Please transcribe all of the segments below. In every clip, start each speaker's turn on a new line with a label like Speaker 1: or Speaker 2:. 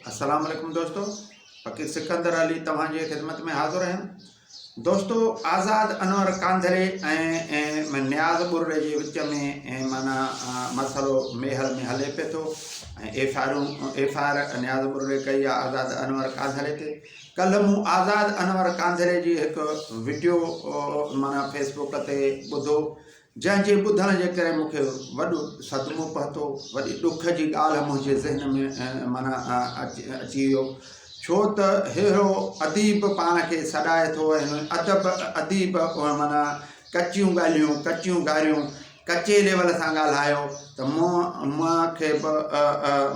Speaker 1: अस्सलाम वालेकुम दोस्तों, फ़कीर सिकंदर अली तव्हांजे ख़िदमत में हाज़िर आहियां। दोस्तों, आज़ाद अनवर कांधड़े ऐं न्याज़ बुर्रे जे विच में माना मसलो मेहल में हले पे थो। एफआईआर न्याज़ बुर्रे कई आहे आज़ाद अनवर कांधड़े ते। कल्ह मूं आज़ाद अनवर कांधड़े जी हिकु वीडियो माना फेसबुक ते ॿुधो, जंहिंजे ॿुधण जे करे मूंखे वॾो सदमो पहुतो, वॾी ॾुख जी ॻाल्हि मुंहिंजे ज़हन में माना अची वियो। छो त अहिड़ो अदीब पाण खे सॾाए थो ऐं अदीब माना कचियूं ॻाल्हियूं, कचियूं गारियूं, कचे लेवल सां ॻाल्हायो त मूंखे बि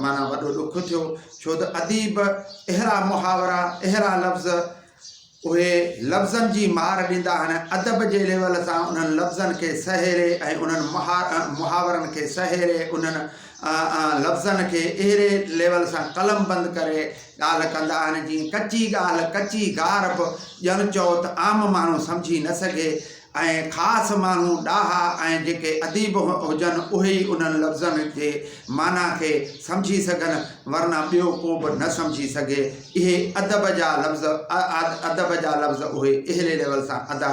Speaker 1: माना वॾो ॾुख थियो। छो त अदीब अहिड़ा मुहावरा, अहिड़ा लफ़्ज़, उहे लफ़्ज़नि जी मार ॾींदा आहिनि। अदब जे लेवल सां उन्हनि लफ़्ज़नि खे सहेरे ऐं उन्हनि मुहावरनि खे सहेरे, उन्हनि लफ़्ज़नि खे अहिड़े लेवल सां कलम बंदि करे ॻाल्हि कंदा आहिनि जीअं कची ॻाल्हि, कची गार बि ॼण चओ त आम माण्हू सम्झी न सघे, ऐं ख़ासि माण्हू ॾाहा ऐं जेके अदीब हुजनि उहे ई उन्हनि लफ़्ज़नि जे माना खे सम्झी सघनि, वरना ॿियो को बि न सम्झी सघे। इहे अदब जा लफ़्ज़ उहे अहिड़े लेवल सां अदा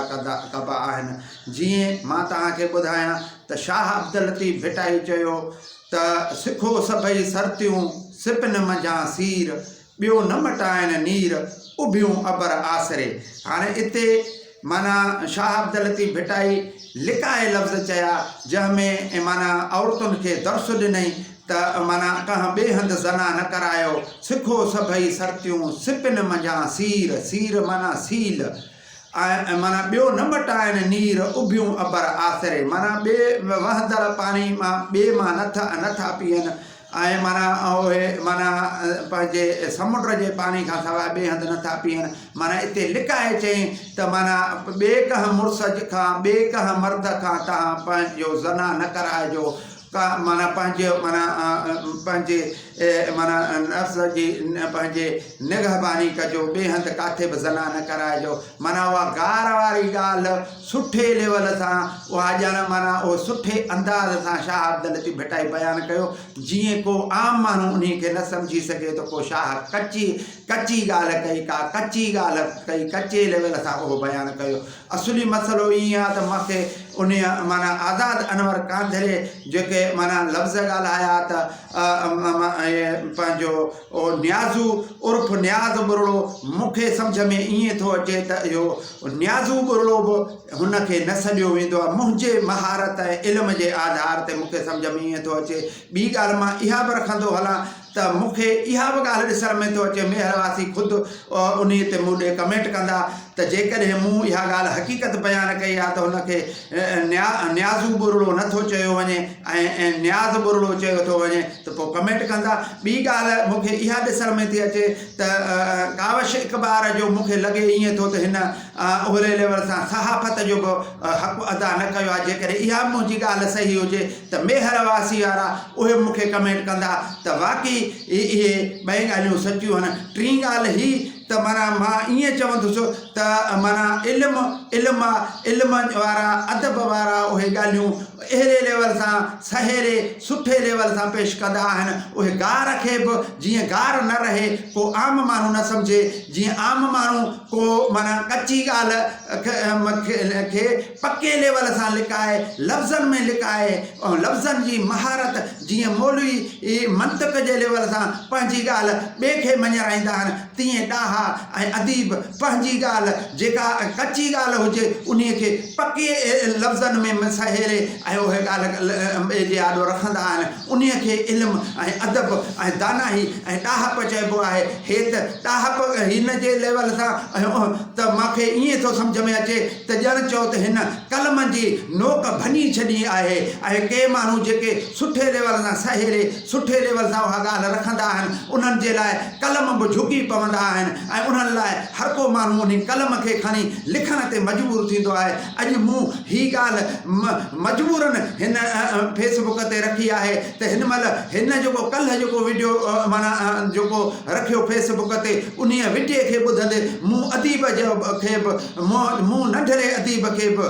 Speaker 1: कबा आहिनि। जीअं मां तव्हांखे ॿुधायां त शाह अब्दुल लतीफ़ भिटाई चयो त सिखो सभई सरतियूं, सिप न मञा सीर, ॿियो न मटाइनि नीर, उभियूं अबर आसरे। हाणे इते माना शाह अब्दुल लतीफ़ भिटाई लिकाए लफ़्ज़ चया, जंहिंमें माना औरतुनि खे दर्स ॾिनई त माना कंहिं ॿिए हंधि ज़ना न करायो। सिखो सभई सरतियूं, सिप न मञा सीर, सीर माना सील, ऐं माना ॿियो न मटाइनि नीर, उभियूं अबर आसरे। माना ॿिए वहंदड़ पाणी मां ॿिए मां नथा पीअनि, ऐं माना उहे माना पंहिंजे समुंड जे पाणी खां सवाइ ॿिए हंधि नथा पीअनि। माना हिते लिकाए चई त माना ॿिए कंहिं मुड़ुस खां, ॿिए कंहिं मर्द खां तव्हां पंहिंजो ज़ना न कराइजो, माना पंहिंजे माना नफ़्स जी पंहिंजे निगहबानी कजो, ॿिए हंधि किथे बि ज़ना न कराइजो। माना उहा गार वारी ॻाल्हि सुठे लेवल सां, उहा ॼण माना उहो सुठे अंदाज़ सां शाह अब्दुल लतीफ़ भिटाई बयानु कयो, जीअं को आम माण्हू उन खे न सम्झी सघे त को शाह कची ॻाल्हि कई, का कची ॻाल्हि कई, कचे लेवल सां उहो बयानु कयो। असली मसइलो ईअं आहे त मूंखे उन माना आज़ाद अनवर कांधड़े जेके माना लफ़्ज़ ॻाल्हाया त पंहिंजो न्याज़ू उर्फ़ न्याज़ बुरड़ो, मूंखे सम्झ में ईअं थो अचे त इहो न्याज़ू बुरड़ो बि हुनखे न सॾियो वेंदो आहे। मुंहिंजे महारत ऐं इल्म जे आधार ते मूंखे सम्झ में ईअं थो अचे। ॿी ॻाल्हि मां इहा बि रखंदो हलां त मूंखे इहा बि ॻाल्हि ॾिसण में थो अचे, मेहरवासी ख़ुदि उन ते मूं ॾे कमेंट कंदा त जेकॾहिं मूं इहा ॻाल्हि हक़ीक़त बयानु कई आहे त हुनखे न्याज़ू बुरड़ो नथो चयो वञे ऐं न्याज़ बुरड़ो चयो थो वञे त पोइ कमेंट कंदा। ॿी ॻाल्हि मूंखे इहा ॾिसण में थी अचे त कावश इक़बार जो मूंखे लॻे ईअं थो त हिन ओहिड़े लेवल सां सहाफ़त जो बि हक़ु अदा न कयो आहे। जेकॾहिं इहा मुंहिंजी ॻाल्हि सही हुजे त मेहरवासी वारा उहे मूंखे कमेंट कंदा त वाक़ई इहे ॿई ॻाल्हियूं सचियूं आहिनि। टीं ॻाल्हि ही त माना मां ईअं चवंदुसि त माना इल्म वारा, अदब वारा उहे ॻाल्हियूं अहिड़े लेवल सां सहेरे सुठे लेवल सां पेश कंदा आहिनि। उहे गार खे बि जीअं गार न रहे, को आम माण्हू न सम्झे, जीअं आम माण्हू को माना कची ॻाल्हि खे पके लेवल सां लिकाए, लफ़्ज़नि में लिकाए, ऐं लफ़्ज़नि जी महारत जीअं मौलवी मंतिक़ जे लेवल सां पंहिंजी ॻाल्हि ॿिए खे मञाईंदा आहिनि, तीअं ॾाहा ऐं अदीब पंहिंजी ॻाल्हि जेका कची ॻाल्हि हुजे उन खे पके लफ़्ज़नि में सहेरे ऐं उहे ॻाल्हि ॿिए जे आॾो रखंदा आहिनि। उन खे इल्मु ऐं अदब ऐं दानाही ऐं ॾाहप चइबो आहे। हे त ॾाहप हिन जे लेवल सां त मूंखे ईअं थो सम्झ में अचे त ॼण चओ त हिन कलम जी नोक भञी छॾी आहे, ऐं के माण्हू जेके सुठे लेवल सां सहेरे सुठे लेवल सां उहा ॻाल्हि रखंदा आहिनि, उन्हनि जे लाइ कलम बि झुकी पवंदा आहिनि ऐं उन्हनि लाइ हर को माण्हू उन कलम खे खणी लिखण ते मजबूर थींदो आहे। अॼु मूं हीअ ॻाल्हि मजबूरन हिन फेसबुक ते रखी आहे त हिन महिल हिन जेको कल्ह जेको वीडियो माना जेको रखियो फेसबुक ते उन वीडियो खे ॿुधंदे मूं अदीब खे बि मूं नंढड़े अदीब खे बि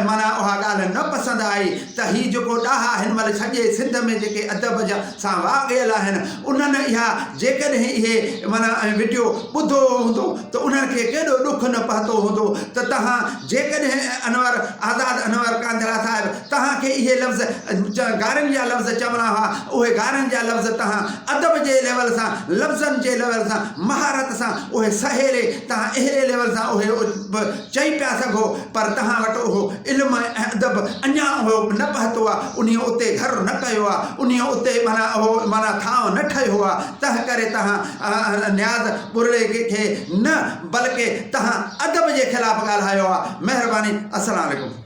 Speaker 1: माना उहा ॻाल्हि न पसंदि आई त हीअ जेको ॾाहा हिन महिल सॼे सिंध में जेके अदब सां वाक़ियल आहिनि उन्हनि इहा जेकॾहिं इहे माना वीडियो ॿुधो हूंदो त उन्हनि खे केॾो ॾुख न पहुतो हूंदो त तव्हां जेकॾहिं अनवर आज़ाद अनवर कांधड़ा साहिब तव्हांखे इहे लफ़्ज़ गारनि जा लफ़्ज़ चवणा हुआ उहे गारनि जा लफ़्ज़ तव्हां अदब जे लेवल सां लफ़्ज़नि जे लेवल सां महारत सां उहे सहेले तव्हां अहिड़े लेवल सां उहे चई पिया सघो पर तव्हां वटि उहो इल्मु ऐं अदब अञा उहो न पहुतो आहे उन उते घर न कयो आहे उन उते माना उहो माना थांव न ठहियो आहे तंहिं करे तव्हां न्याज़ ॿुरड़े खे न बल्कि तव्हां अदब जे ख़िलाफ़ु ॻाल्हायो आहे। महिरबानी। अस्सलाम वालेकुम।